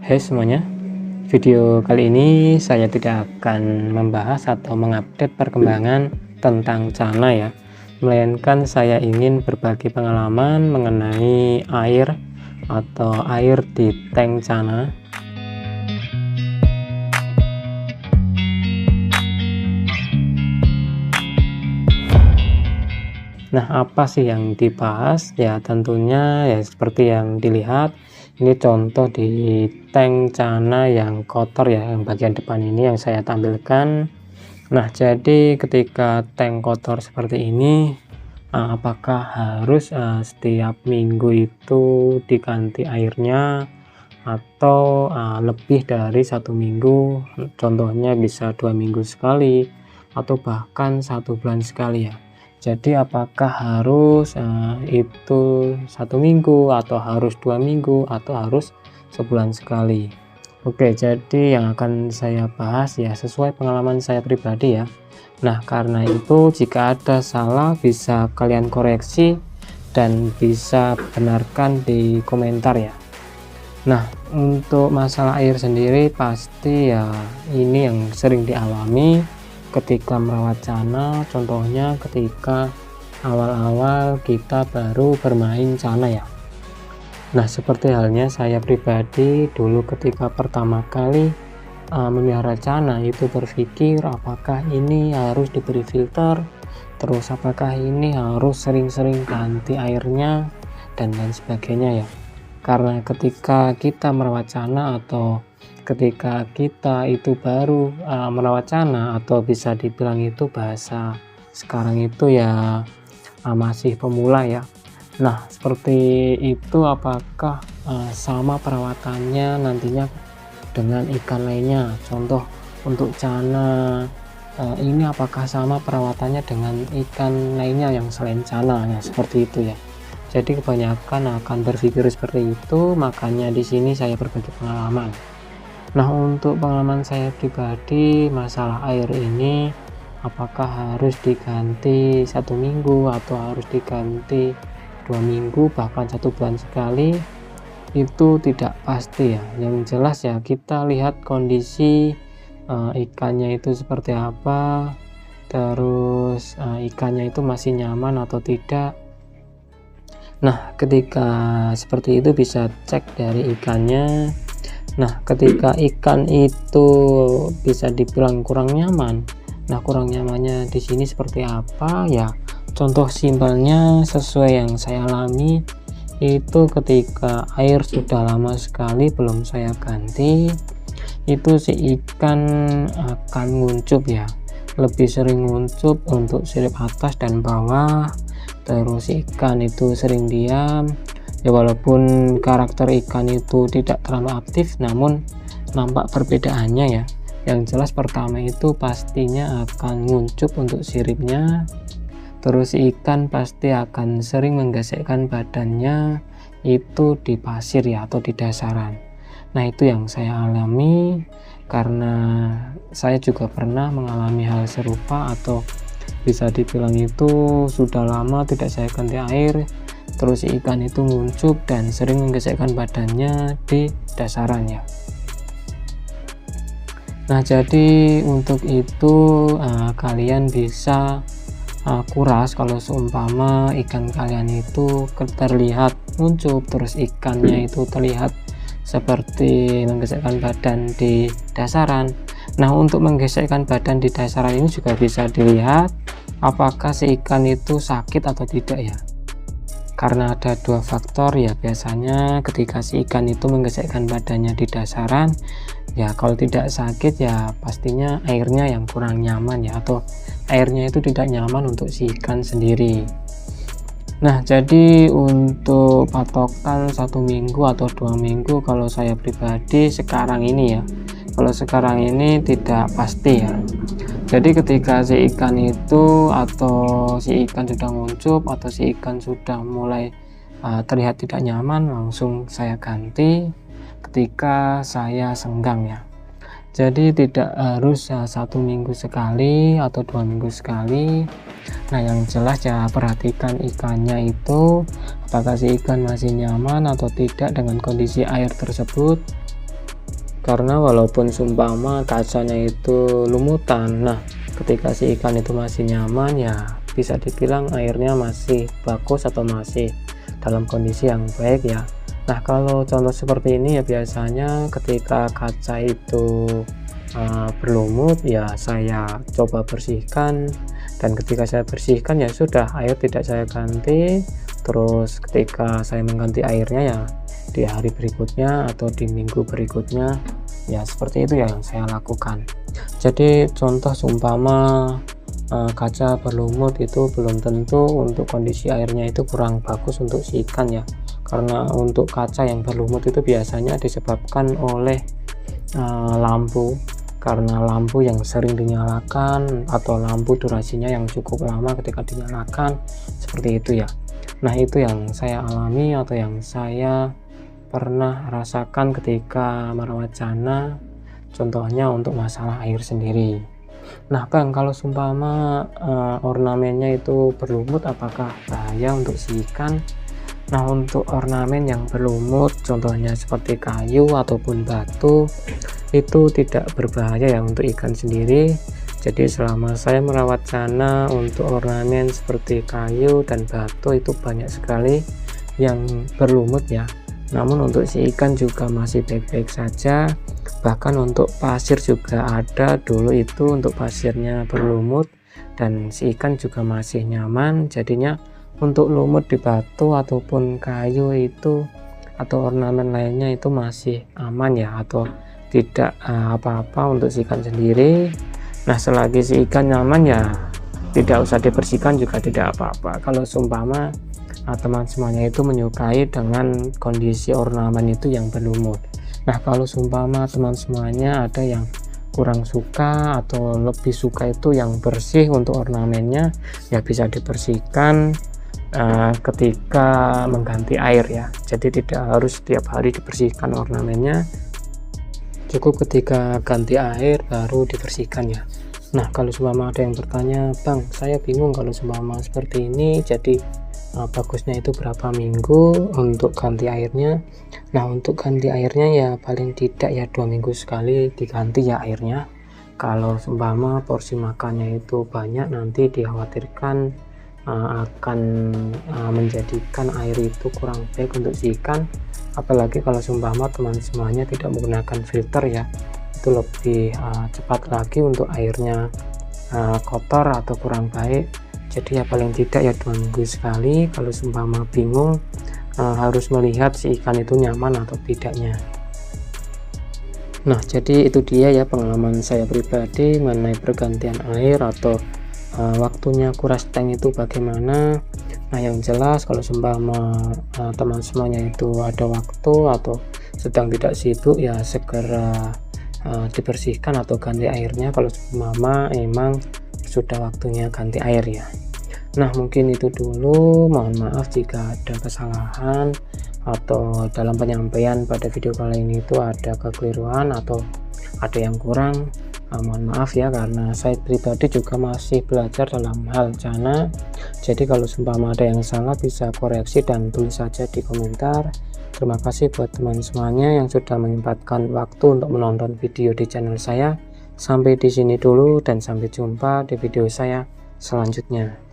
Hai semuanya, video kali ini saya tidak akan membahas atau mengupdate perkembangan tentang Cana ya, melainkan saya ingin berbagi pengalaman mengenai air atau air di tank Cana. Nah, apa sih yang dibahas? Ya tentunya ya seperti yang dilihat, ini contoh di tank Cana yang kotor ya, yang bagian depan ini yang saya tampilkan. Nah, jadi ketika tank kotor seperti ini, apakah harus setiap minggu itu diganti airnya atau lebih dari 1 minggu, contohnya bisa 2 minggu sekali atau bahkan 1 bulan sekali ya. Jadi apakah harus itu 1 minggu atau harus 2 minggu atau harus sebulan sekali? Oke, jadi yang akan saya bahas ya sesuai pengalaman saya pribadi ya. Nah, karena itu jika ada salah bisa kalian koreksi dan bisa benarkan di komentar ya. Nah, untuk masalah air sendiri pasti ya ini yang sering dialami ketika merawat Cana, contohnya ketika awal-awal kita baru bermain Cana ya. Nah, seperti halnya saya pribadi dulu ketika pertama kali memelihara Cana itu berpikir apakah ini harus diberi filter, terus apakah ini harus sering-sering ganti airnya dan lain sebagainya ya. Karena ketika kita merawat Cana atau ketika kita itu baru merawat Cana atau bisa dibilang itu bahasa sekarang itu ya masih pemula ya. Nah, seperti itu apakah sama perawatannya nantinya dengan ikan lainnya? Contoh untuk Cana ini apakah sama perawatannya dengan ikan lainnya yang selain Cana ya, seperti itu ya. Jadi kebanyakan akan berpikir seperti itu, makanya di sini saya berbagi pengalaman. Nah, untuk pengalaman saya pribadi masalah air ini apakah harus diganti 1 minggu atau harus diganti 2 minggu bahkan 1 bulan sekali, itu tidak pasti ya. Yang jelas ya kita lihat kondisi ikannya itu seperti apa, terus ikannya itu masih nyaman atau tidak. Nah, ketika seperti itu bisa cek dari ikannya. Nah, ketika ikan itu bisa dibilang kurang nyaman, nah kurang nyamannya di sini seperti apa ya? Contoh simpelnya sesuai yang saya alami itu ketika air sudah lama sekali belum saya ganti, itu si ikan akan nguncup ya, lebih sering nguncup untuk sirip atas dan bawah. Terus ikan itu sering diam ya, walaupun karakter ikan itu tidak terlalu aktif namun nampak perbedaannya ya. Yang jelas pertama itu pastinya akan nguncup untuk siripnya, terus ikan pasti akan sering menggesekkan badannya itu di pasir ya atau di dasaran. Nah, itu yang saya alami karena saya juga pernah mengalami hal serupa atau bisa dibilang itu sudah lama tidak saya ganti air, terus ikan itu nguncup dan sering menggesekkan badannya di dasaran ya. Nah, jadi untuk itu kalian bisa kuras kalau seumpama ikan kalian itu terlihat nguncup terus ikannya itu terlihat seperti menggesekkan badan di dasaran. Nah, untuk menggesekkan badan di dasaran ini juga bisa dilihat apakah si ikan itu sakit atau tidak ya. Karena ada dua faktor ya, biasanya ketika si ikan itu menggesekkan badannya di dasaran ya, kalau tidak sakit ya pastinya airnya yang kurang nyaman ya, atau airnya itu tidak nyaman untuk si ikan sendiri. Nah, jadi untuk patokan 1 minggu atau 2 minggu kalau saya pribadi sekarang ini ya, kalau sekarang ini tidak pasti ya. Jadi ketika si ikan itu atau si ikan sudah nguncup atau si ikan sudah mulai terlihat tidak nyaman, langsung saya ganti ketika saya senggang ya. Jadi tidak harus 1 minggu sekali atau 2 minggu sekali. Nah, yang jelas ya perhatikan ikannya itu apakah si ikan masih nyaman atau tidak dengan kondisi air tersebut. karena walaupun seumpama kacanya itu lumutan, nah ketika si ikan itu masih nyaman ya bisa dibilang airnya masih bagus atau masih dalam kondisi yang baik ya. Nah kalau contoh seperti ini ya biasanya ketika kaca itu berlumut ya saya coba bersihkan, dan ketika saya bersihkan ya sudah, air tidak saya ganti. Terus ketika saya mengganti airnya ya di hari berikutnya atau di minggu berikutnya, ya seperti itu ya yang saya lakukan. Jadi contoh seumpama kaca berlumut itu belum tentu untuk kondisi airnya itu kurang bagus untuk si ikan ya, karena untuk kaca yang berlumut itu biasanya disebabkan oleh lampu, karena lampu yang sering dinyalakan atau lampu durasinya yang cukup lama ketika dinyalakan, seperti itu ya. Nah itu yang saya alami atau yang saya pernah rasakan ketika merawat jana, contohnya untuk masalah air sendiri. Nah Kang, kalau seumpama ornamennya itu berlumut apakah bahaya untuk si ikan? Nah untuk ornamen yang berlumut contohnya seperti kayu ataupun batu itu tidak berbahaya ya untuk ikan sendiri. Jadi selama saya merawat jana untuk ornamen seperti kayu dan batu itu banyak sekali yang berlumut ya, namun untuk si ikan juga masih baik-baik saja. Bahkan untuk pasir juga ada dulu itu untuk pasirnya berlumut dan si ikan juga masih nyaman. Jadinya untuk lumut di batu ataupun kayu itu atau ornamen lainnya itu masih aman ya, atau tidak apa-apa untuk si ikan sendiri. Nah selagi si ikan nyaman ya tidak usah dibersihkan juga tidak apa-apa. Kalau seumpama teman semuanya itu menyukai dengan kondisi ornamen itu yang berlumut. Nah kalau seumpama teman semuanya ada yang kurang suka atau lebih suka itu yang bersih untuk ornamennya, ya bisa dibersihkan ketika mengganti air ya. Jadi tidak harus setiap hari dibersihkan ornamennya, cukup ketika ganti air baru dibersihkan ya. Nah kalau seumpama ada yang bertanya, Bang saya bingung kalau seumpama seperti ini, jadi bagusnya itu berapa minggu untuk ganti airnya? Nah untuk ganti airnya ya paling tidak ya 2 minggu sekali diganti ya airnya. Kalau seumpama porsi makannya itu banyak, nanti dikhawatirkan akan menjadikan air itu kurang baik untuk si ikan. Apalagi kalau seumpama teman semuanya tidak menggunakan filter ya, itu lebih cepat lagi untuk airnya kotor atau kurang baik. Jadi ya paling tidak ya 2 minggu sekali. Kalau seumpama bingung harus melihat si ikan itu nyaman atau tidaknya. Nah jadi itu dia ya pengalaman saya pribadi mengenai pergantian air atau waktunya kuras tank itu bagaimana. Nah yang jelas kalau seumpama teman semuanya itu ada waktu atau sedang tidak sibuk ya segera dibersihkan atau ganti airnya kalau seumpama emang sudah waktunya ganti air ya. Nah mungkin itu dulu, mohon maaf jika ada kesalahan atau dalam penyampaian pada video kali ini itu ada kekeliruan atau ada yang kurang. Mohon maaf ya, karena saya pribadi juga masih belajar dalam hal jana. Jadi kalau seumpama ada yang salah bisa koreksi dan tulis saja di komentar. Terima kasih buat teman semuanya yang sudah menyempatkan waktu untuk menonton video di channel saya. Sampai di sini dulu dan sampai jumpa di video saya selanjutnya.